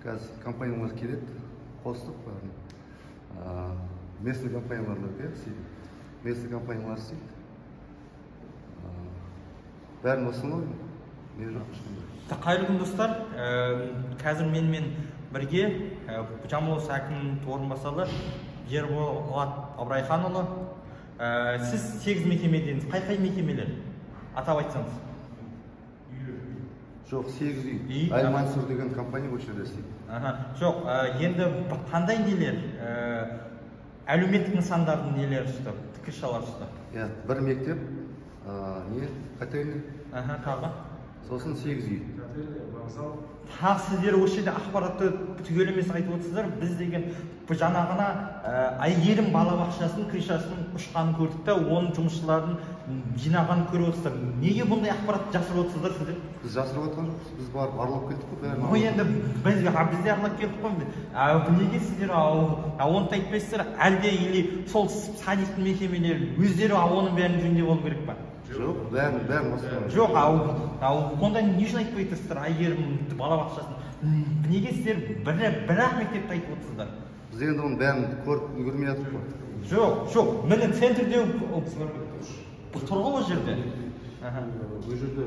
қазір компаниялар келеді, қостық бәрін. Местный компаниялар істейді. Местный компаниялар істейді. Бәрін осындай, не жоқ. Қайырлы күн достар, қазір менімен бірге Жамбыл облысы әкімінің орынбасары Ерболат Абрайханұлы. Сіз 8 мекемеденіз, қай мекемелер? Атап айтсаңыз. Жоқ, 8 үй. Аймансур деген компания осы жерде істейді. Жоқ, енді қандай нелер? Әлеуметтік нысандардың нелер ұсты, тікіршалар ұсты? Бір мектеп, котельный. Тағы? Сосын 8 үй. Тағы сіздер осы жерде ақпаратты түгел емес айтып отырсыздар. Біз деген жаңағына Әйгерім балабақшасының крышасының ұшқанын көрдік та, оның жұмысшыларын жинағанын көріп отырсыздар. Неге бұндай ақпаратты жасырып отырсыздар сіздер? Біз жасырып отырған жоқпыз. Біз барып аралап келдік қой бәрін. Енді біз де аралап келдік қой. Неге сіздер оны айтпайсыздар, әлде или сол садиктің мекемелері өздері оның бәрін жөндеп алу керек па? Жоқ, бәрін осылай. Жоқ, онда не үшін айтпай тұрсыздар Әйгерім балабақшасын? Неге сіздер бір-ақ мектепті айтып отырсыздар? Біз енді оның бәрін көріп үлгермей жатырмыз ғой. Жоқ, міне центрде тұрғы ол жерде. Бұл жерде